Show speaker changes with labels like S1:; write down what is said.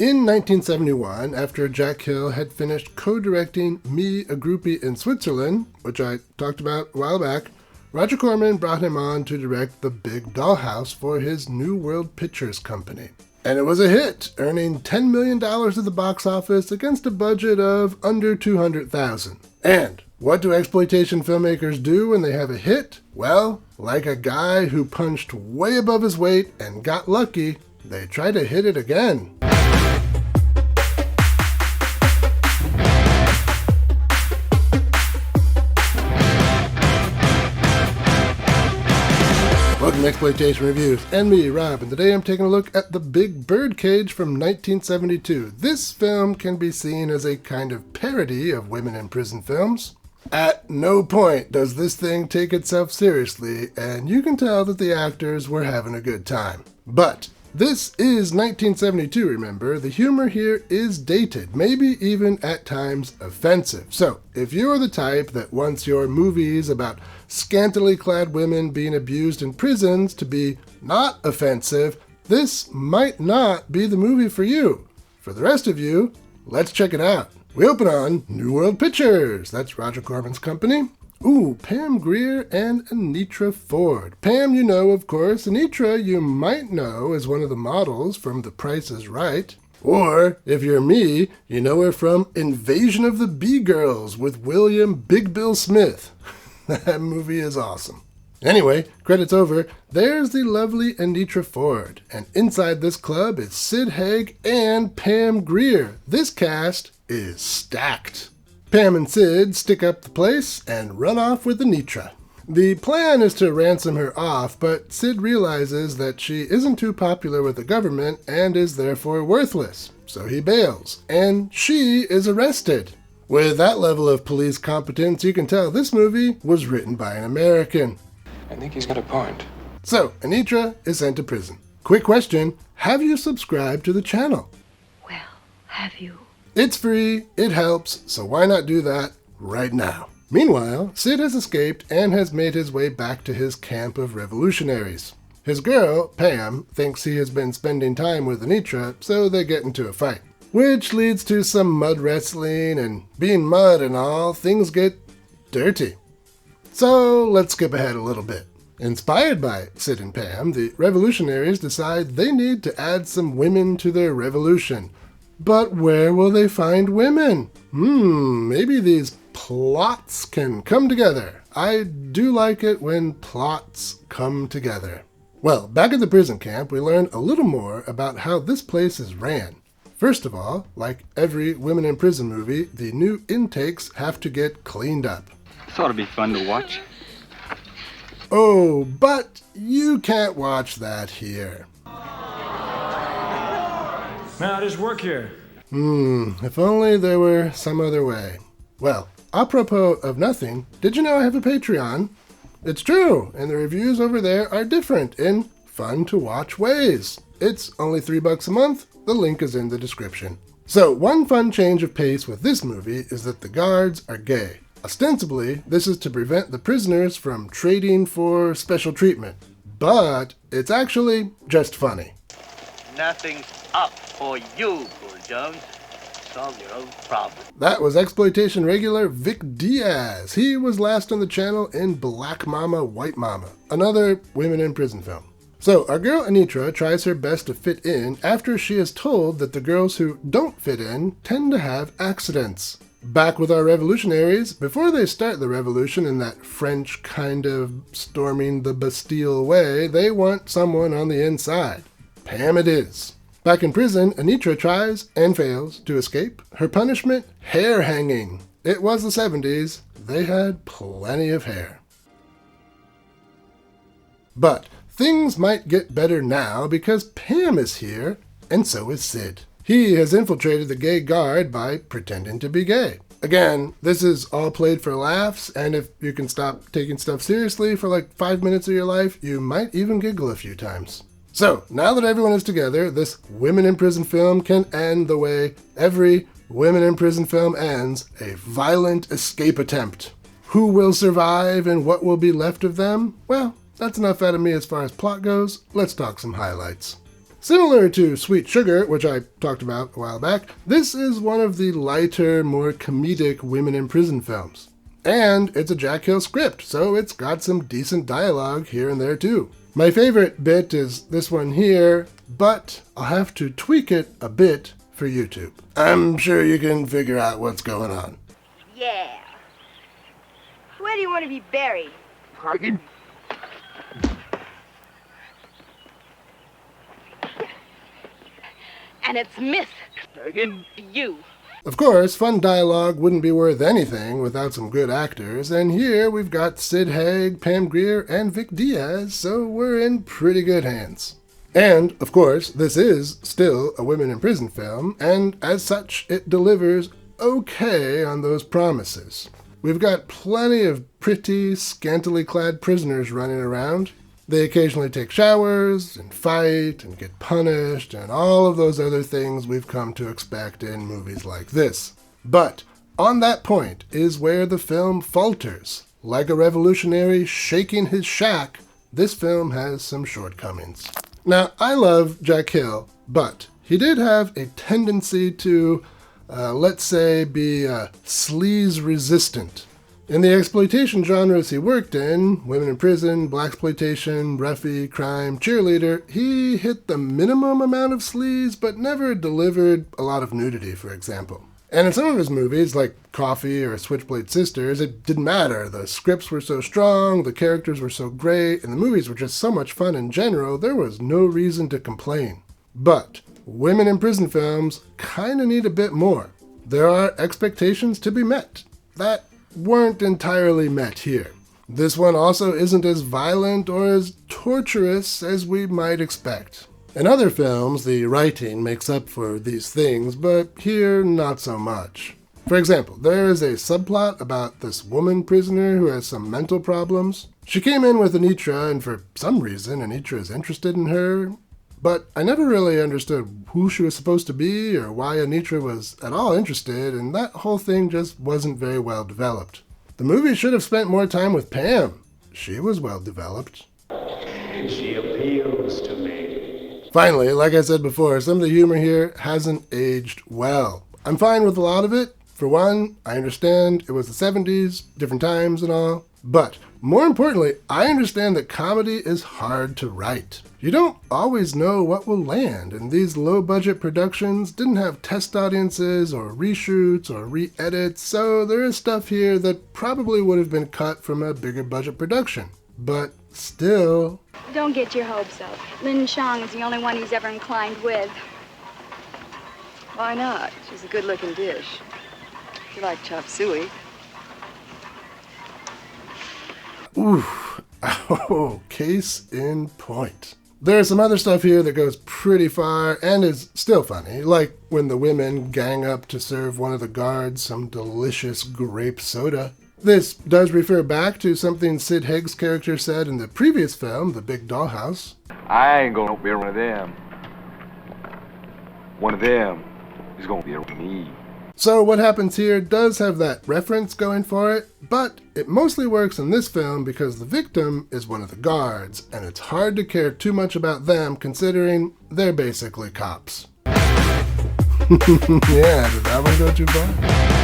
S1: In 1971, after Jack Hill had finished co-directing Me, a Groupie in Switzerland, which I talked about a while back, Roger Corman brought him on to direct The Big Dollhouse for his New World Pictures company. And it was a hit, earning $10 million at the box office against a budget of under $200,000. And what do exploitation filmmakers do when they have a hit? Well, like a guy who punched way above his weight and got lucky, they try to hit it again. Welcome to Exploitation Reviews, and me, Rob, and today I'm taking a look at The Big Birdcage from 1972. This film can be seen as a kind of parody of women in prison films. At no point does this thing take itself seriously, and you can tell that the actors were having a good time. But this is 1972, remember? The humor here is dated, maybe even at times offensive. So, if you're the type that wants your movies about scantily clad women being abused in prisons to be not offensive, this might not be the movie for you. For the rest of you, let's check it out. We open on New World Pictures. That's Roger Corman's company. Ooh, Pam Grier and Anitra Ford. Pam, you know, of course. Anitra, you might know as one of the models from The Price is Right. Or, if you're me, you know her from Invasion of the Bee Girls with William Big Bill Smith. That movie is awesome. Anyway, credits over. There's the lovely Anitra Ford. And inside this club is Sid Haig and Pam Grier. This cast is stacked. Pam and Sid stick up the place and run off with Anitra. The plan is to ransom her off, but Sid realizes that she isn't too popular with the government and is therefore worthless. So he bails, and she is arrested. With that level of police competence, you can tell this movie was written by an American.
S2: I think he's got a point.
S1: So, Anitra is sent to prison. Quick question, have you subscribed to the channel?
S3: Well, have you?
S1: It's free, it helps, so why not do that right now? Meanwhile, Sid has escaped and has made his way back to his camp of revolutionaries. His girl, Pam, thinks he has been spending time with Anitra, so they get into a fight. Which leads to some mud wrestling, and being mud and all, things get dirty. So let's skip ahead a little bit. Inspired by Sid and Pam, the revolutionaries decide they need to add some women to their revolution. But where will they find women? Maybe these plots can come together. I do like it when plots come together. Well, back at the prison camp, we learn a little more about how this place is ran. First of all, like every women in prison movie, the new intakes have to get cleaned up.
S2: This ought to be fun to watch.
S1: Oh, but you can't watch that here.
S4: Now just work here.
S1: If only there were some other way. Well, apropos of nothing, did you know I have a Patreon? It's true, and the reviews over there are different in fun-to-watch ways. It's only $3 a month. The link is in the description. So, one fun change of pace with this movie is that the guards are gay. Ostensibly, this is to prevent the prisoners from trading for special treatment. But it's actually just funny.
S5: Nothing's up for you, Bull Jones. Solve your own problem.
S1: That was exploitation regular Vic Diaz. He was last on the channel in Black Mama, White Mama, another women in prison film. So our girl Anitra tries her best to fit in after she is told that the girls who don't fit in tend to have accidents. Back with our revolutionaries, before they start the revolution in that French kind of storming the Bastille way, they want someone on the inside. Pam it is. Back in prison, Anitra tries and fails to escape. Her punishment? Hair hanging. It was the 70s. They had plenty of hair. But things might get better now because Pam is here, and so is Sid. He has infiltrated the gay guard by pretending to be gay. Again, this is all played for laughs, and if you can stop taking stuff seriously for like 5 minutes of your life, you might even giggle a few times. So, now that everyone is together, this women in prison film can end the way every women in prison film ends, a violent escape attempt. Who will survive and what will be left of them? Well, that's enough out of me as far as plot goes. Let's talk some highlights. Similar to Sweet Sugar, which I talked about a while back, this is one of the lighter, more comedic women in prison films. And it's a Jack Hill script, so it's got some decent dialogue here and there too. My favorite bit is this one here, but I'll have to tweak it a bit for YouTube. I'm sure you can figure out what's going on.
S6: Yeah. Where do you want to be buried?
S5: Hagen?
S6: And it's Miss
S5: Hagen?
S6: You.
S1: Of course, fun dialogue wouldn't be worth anything without some good actors, and here we've got Sid Haig, Pam Grier, and Vic Diaz, so we're in pretty good hands. And, of course, this is still a women in prison film, and as such, it delivers okay on those promises. We've got plenty of pretty, scantily clad prisoners running around. They occasionally take showers, and fight, and get punished, and all of those other things we've come to expect in movies like this. But on that point is where the film falters. Like a revolutionary shaking his shack, this film has some shortcomings. Now, I love Jack Hill, but he did have a tendency to, let's say, be sleaze resistant. In the exploitation genres he worked in, women in prison, blaxploitation, roughie, crime, cheerleader, he hit the minimum amount of sleaze, but never delivered a lot of nudity, for example. And in some of his movies, like Coffee or Switchblade Sisters, it didn't matter. The scripts were so strong, the characters were so great, and the movies were just so much fun in general, there was no reason to complain. But women in prison films kinda need a bit more. There are expectations to be met that weren't entirely met here. This one also isn't as violent or as torturous as we might expect. In other films, the writing makes up for these things, but here, not so much. For example, there is a subplot about this woman prisoner who has some mental problems. She came in with Anitra, and for some reason, Anitra is interested in her, but I never really understood who she was supposed to be or why Anitra was at all interested, and that whole thing just wasn't very well developed. The movie should have spent more time with Pam. She was well developed.
S4: She appeals to me.
S1: Finally, like I said before, some of the humor here hasn't aged well. I'm fine with a lot of it. For one, I understand it was the 70s, different times and all. But more importantly, I understand that comedy is hard to write. You don't always know what will land, and these low-budget productions didn't have test audiences or reshoots or re-edits, so there is stuff here that probably would have been cut from a bigger budget production. But still...
S7: Don't get your hopes up. Lin Shang is the only one he's ever inclined with.
S8: Why not? She's a good-looking dish. You like chop suey.
S1: Ooh, oh, case in point. There's some other stuff here that goes pretty far and is still funny, like when the women gang up to serve one of the guards some delicious grape soda. This does refer back to something Sid Haig's character said in the previous film, The Big Dollhouse.
S9: I ain't gonna be one of them. One of them is gonna be me.
S1: So what happens here does have that reference going for it, but it mostly works in this film because the victim is one of the guards, and it's hard to care too much about them considering they're basically cops. Yeah, did that one go too far?